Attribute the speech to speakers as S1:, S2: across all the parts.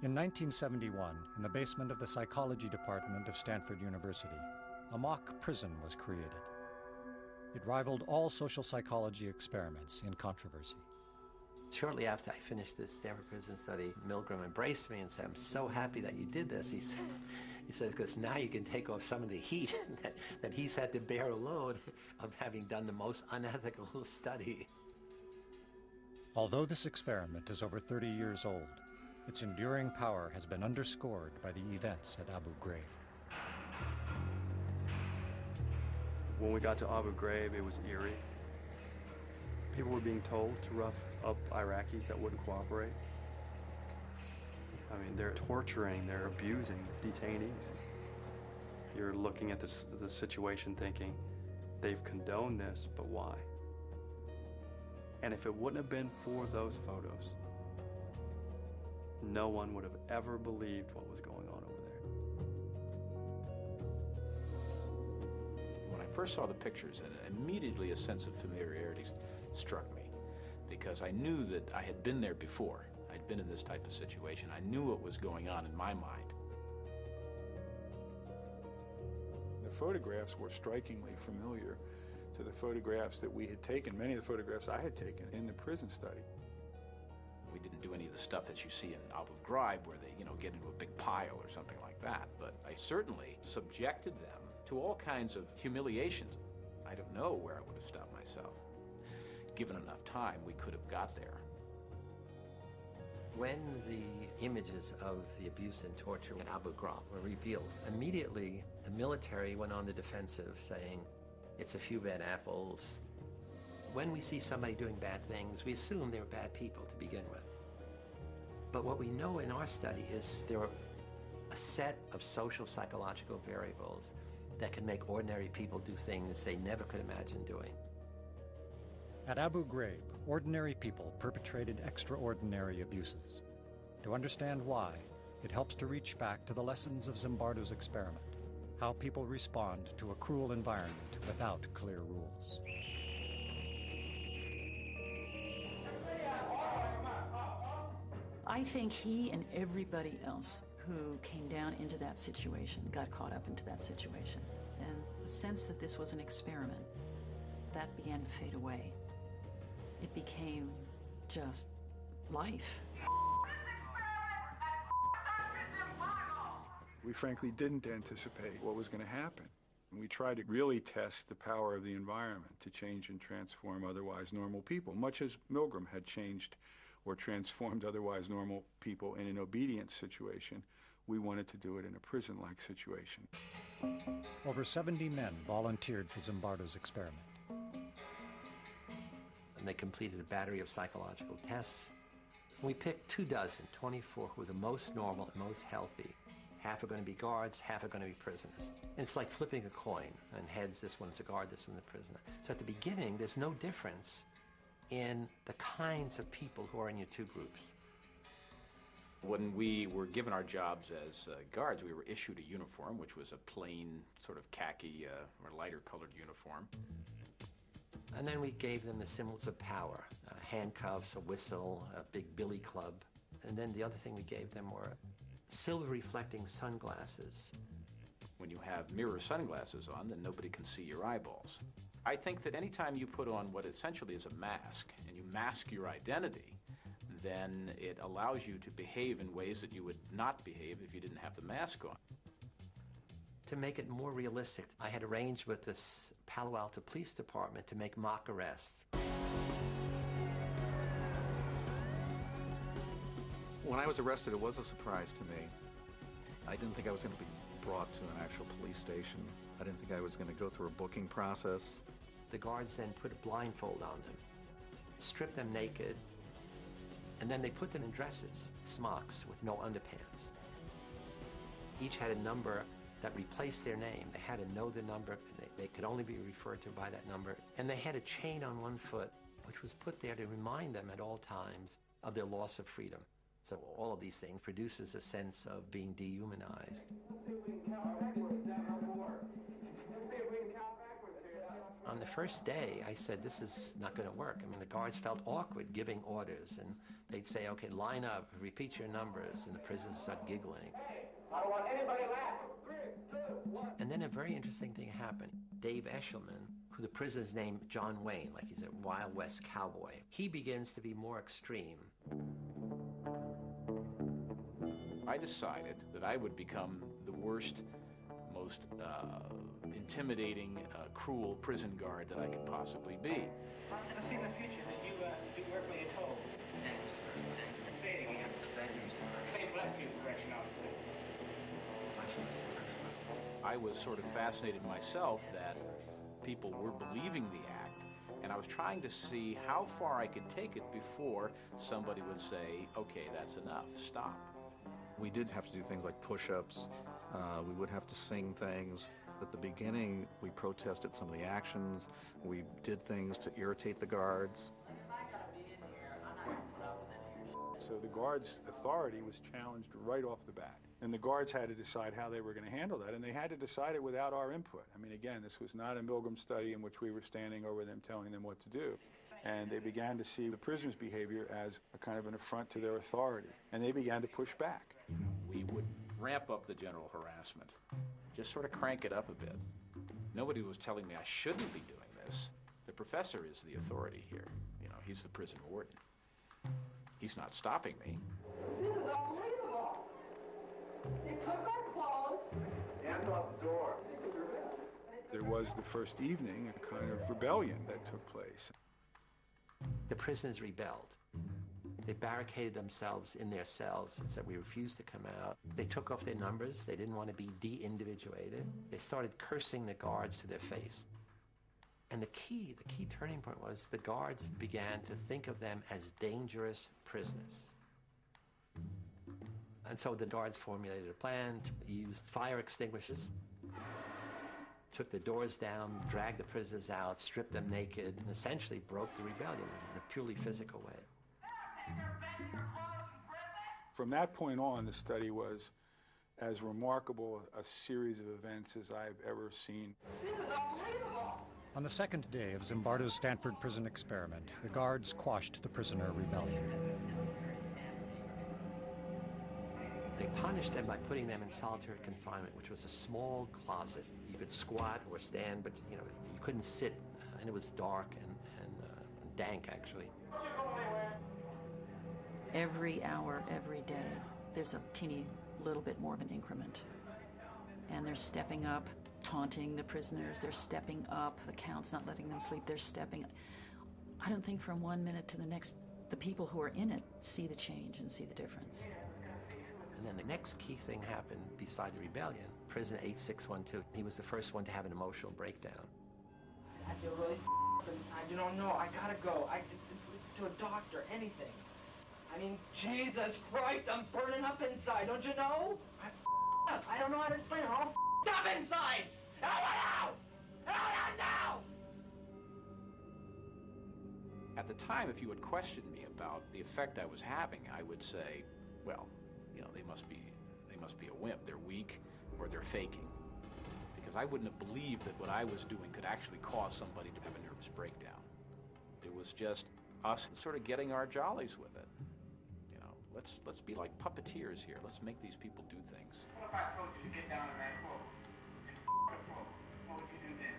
S1: In 1971, in the basement of the psychology department of Stanford University, a mock prison was created. It rivaled all social psychology experiments in controversy.
S2: Shortly after I finished this Stanford Prison study, Milgram embraced me and said, "I'm so happy that you did this." He said, because now you can take off some of the heat that he's had to bear alone of having done the most unethical study.
S1: Although this experiment is over 30 years old, its enduring power has been underscored by the events at Abu Ghraib.
S3: When we got to Abu Ghraib, it was eerie. People were being told to rough up Iraqis that wouldn't cooperate. I mean, they're torturing, they're abusing detainees. You're looking at the situation thinking, they've condoned this, but why? And if it wouldn't have been for those photos, no one would have ever believed what was going on over there.
S4: When I first saw the pictures, immediately a sense of familiarity struck me, because I knew that I had been there before. I'd been in this type of situation. I knew what was going on in my mind.
S5: The photographs were strikingly familiar to the photographs that we had taken, many of the photographs I had taken in the prison study.
S4: We didn't do any of the stuff that you see in Abu Ghraib where they, get into a big pile or something like that, but I certainly subjected them to all kinds of humiliations. I don't know where I would have stopped myself. Given enough time, we could have got there.
S2: When the images of the abuse and torture in Abu Ghraib were revealed, immediately the military went on the defensive, saying, it's a few bad apples. When we see somebody doing bad things, we assume they're bad people to begin with. But what we know in our study is there are a set of social psychological variables that can make ordinary people do things they never could imagine doing.
S1: At Abu Ghraib, ordinary people perpetrated extraordinary abuses. To understand why, it helps to reach back to the lessons of Zimbardo's experiment, how people respond to a cruel environment without clear rules.
S6: I think he and everybody else who came down into that situation got caught up into that situation. And the sense that this was an experiment, that began to fade away. It became just life.
S5: We frankly didn't anticipate what was going to happen. We tried to really test the power of the environment to change and transform otherwise normal people, much as Milgram had changed or transformed otherwise normal people in an obedience situation. We wanted to do it in a prison-like situation.
S1: Over 70 men volunteered for Zimbardo's experiment.
S2: And they completed a battery of psychological tests. We picked 24 who were the most normal and most healthy. Half are going to be guards, half are going to be prisoners. And it's like flipping a coin, and heads, this one's a guard, this one's a prisoner. So at the beginning, there's no difference in the kinds of people who are in your two groups.
S4: When we were given our jobs as guards, we were issued a uniform, which was a plain sort of khaki or lighter colored uniform.
S2: And then we gave them the symbols of power, handcuffs, a whistle, a big billy club. And then the other thing we gave them were silver reflecting sunglasses.
S4: When you have mirror sunglasses on, then nobody can see your eyeballs. I think that anytime you put on what essentially is a mask, and you mask your identity, then it allows you to behave in ways that you would not behave if you didn't have the mask on.
S2: To make it more realistic, I had arranged with this Palo Alto Police Department to make mock arrests.
S7: When I was arrested, it was a surprise to me. I didn't think I was going to be brought to an actual police station. I didn't think I was going to go through a booking process.
S2: The guards then put a blindfold on them, stripped them naked, and then they put them in dresses, smocks with no underpants. Each had a number that replaced their name. They had to know the number. They could only be referred to by that number. And they had a chain on one foot, which was put there to remind them at all times of their loss of freedom. So all of these things produces a sense of being dehumanized. On the first day, I said, this is not going to work. I mean, the guards felt awkward giving orders, and they'd say, okay, line up, repeat your numbers, and the prisoners start giggling.
S8: I don't want anybody laughing. 3, 2, 1.
S2: And then a very interesting thing happened. Dave Eshelman, who the prisoner's named John Wayne, like he's a Wild West cowboy, he begins to be more extreme.
S4: I decided that I would become the worst, most intimidating, cruel prison guard that I could possibly be.
S8: I see in the future that you do work when you're told. And say it again. Say bless you, correction officer.
S4: I was sort of fascinated myself that people were believing the act, and I was trying to see how far I could take it before somebody would say, okay, that's enough, stop.
S7: We did have to do things like push-ups. We would have to sing things. At the beginning, we protested some of the actions. We did things to irritate the guards.
S5: So the guards' authority was challenged right off the bat. And the guards had to decide how they were going to handle that, and they had to decide it without our input. I mean, again, this was not a Milgram study in which we were standing over them telling them what to do. And they began to see the prisoners' behavior as a kind of an affront to their authority, and they began to push back.
S4: We would ramp up the general harassment, just sort of crank it up a bit. Nobody was telling me I shouldn't be doing this. The professor is the authority here. You know, he's the prison warden. He's not stopping me.
S8: This is unbelievable. They took our clothes. Hands off the door.
S5: There was the first evening a kind of rebellion that took place.
S2: The prisoners rebelled. They barricaded themselves in their cells and said, we refuse to come out. They took off their numbers. They didn't want to be de-individuated. They started cursing the guards to their face. And the key turning point was the guards began to think of them as dangerous prisoners. And so the guards formulated a plan, used fire extinguishers, took the doors down, dragged the prisoners out, stripped them naked, and essentially broke the rebellion in a purely physical way.
S5: From that point on, the study was as remarkable a series of events as I've ever seen.
S8: This is unbelievable.
S1: On the second day of Zimbardo's Stanford Prison Experiment, the guards quashed the prisoner rebellion.
S2: They punished them by putting them in solitary confinement, which was a small closet. You could squat or stand, but you couldn't sit, and it was dark and dank, actually.
S6: Every hour, every day, there's a teeny little bit more of an increment. And they're stepping up, taunting the prisoners. They're stepping up. The count's not letting them sleep. They're stepping up. I don't think from one minute to the next, the people who are in it see the change and see the difference.
S2: And then the next key thing happened beside the rebellion. Prisoner 8612, he was the first one to have an emotional breakdown.
S8: I feel really inside. You don't know. I gotta go. To a doctor, anything. I mean, Jesus Christ, I'm burning up inside. Don't you know? I'm up. I don't know how to explain it. I'm up inside. Help now!
S4: At the time, if you had questioned me about the effect I was having, I would say, well, they must be a wimp. They're weak, or they're faking. Because I wouldn't have believed that what I was doing could actually cause somebody to have a nervous breakdown. It was just us sort of getting our jollies with it. Let's be like puppeteers here. Let's make these people do things.
S8: What if I told you to get down on that quote and the quote? What would you do then?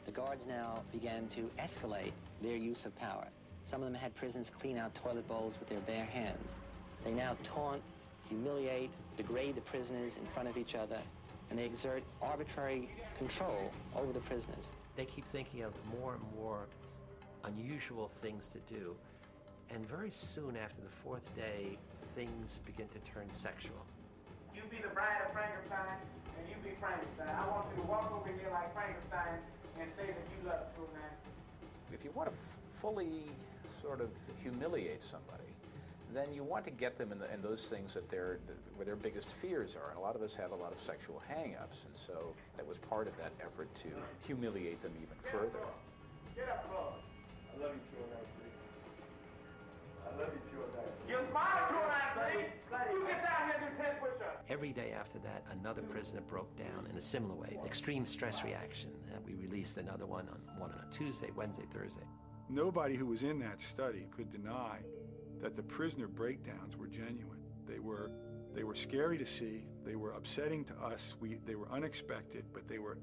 S9: The guards now began to escalate their use of power. Some of them had prisoners clean out toilet bowls with their bare hands. They now taunt, humiliate, degrade the prisoners in front of each other, and they exert arbitrary control over the prisoners.
S2: They keep thinking of more and more unusual things to do. And very soon after the fourth day, things begin to turn sexual.
S8: You be the bride of Frankenstein, and you be Frankenstein. I want you to walk over here like Frankenstein and say that you love the true man.
S4: If you want to fully sort of humiliate somebody, then you want to get them in those things where their biggest fears are. And a lot of us have a lot of sexual hang-ups, and so that was part of that effort to humiliate them even further.
S8: Get up, bro. I love you, true man. I love you, true man. You smile, true man, please. You get down here and do 10 push-ups.
S2: every day after that, another prisoner broke down in a similar way, extreme stress reaction. We released another one on a Tuesday, Wednesday, Thursday.
S5: Nobody who was in that study could deny that the prisoner breakdowns were genuine. They were scary to see. They were upsetting to us. They were unexpected, but they were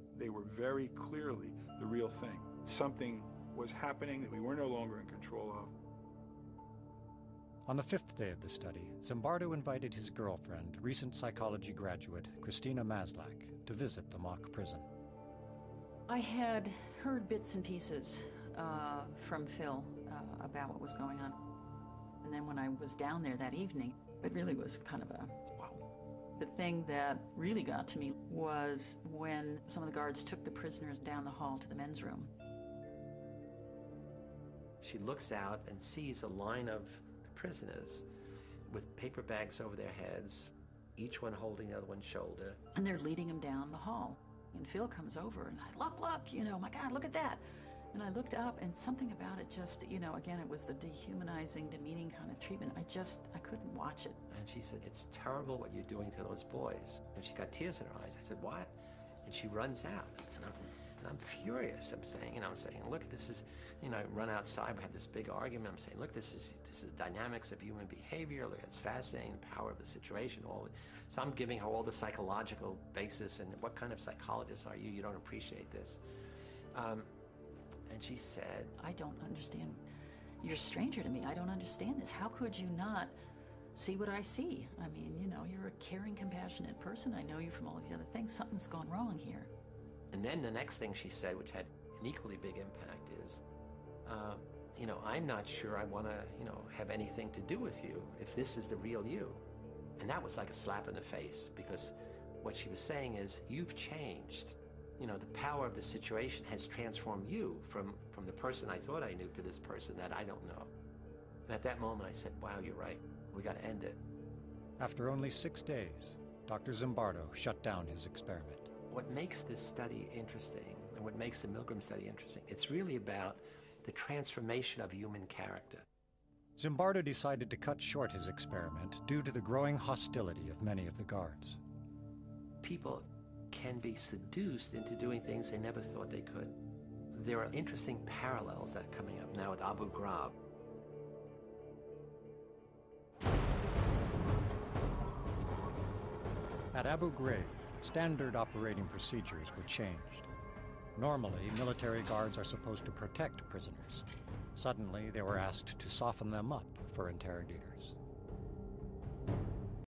S5: very clearly the real thing. Something was happening that we were no longer in control of.
S1: On the 5th day of the study, Zimbardo invited his girlfriend, recent psychology graduate Christina Maslach, to visit the mock prison.
S6: I had heard bits and pieces from Phil about what was going on. And then when I was down there that evening, it really was kind of a wow. The thing that really got to me was when some of the guards took the prisoners down the hall to the men's room.
S2: She looks out and sees a line of prisoners with paper bags over their heads, each one holding the other one's shoulder.
S6: And they're leading them down the hall. And Phil comes over and look, my God, look at that. And I looked up and something about it just, again, it was the dehumanizing, demeaning kind of treatment. I couldn't watch it.
S2: And she said, it's terrible what you're doing to those boys. And she got tears in her eyes. I said, what? And she runs out. And I'm furious. I'm saying, look, this is, I run outside, we have this big argument. I'm saying, look, this is dynamics of human behavior. Look, it's fascinating, the power of the situation. So I'm giving her all the psychological basis, and what kind of psychologist are you? You don't appreciate this. And she said,
S6: I don't understand. You're a stranger to me. I don't understand this. How could you not see what I see? I mean, you're a caring, compassionate person. I know you from all these other things. Something's gone wrong here.
S2: And then the next thing she said, which had an equally big impact, is, I'm not sure I want to, have anything to do with you if this is the real you. And that was like a slap in the face, because what she was saying is, you've changed. The power of the situation has transformed you from the person I thought I knew to this person that I don't know. And at that moment I said, wow, you're right. We got to end it.
S1: After only 6 days, Dr. Zimbardo shut down his experiment.
S2: What makes this study interesting, and what makes the Milgram study interesting, it's really about the transformation of human character.
S1: Zimbardo decided to cut short his experiment due to the growing hostility of many of the guards.
S2: People can be seduced into doing things they never thought they could. There are interesting parallels that are coming up now with Abu Ghraib.
S1: At Abu Ghraib, standard operating procedures were changed. Normally, military guards are supposed to protect prisoners. Suddenly, they were asked to soften them up for interrogators.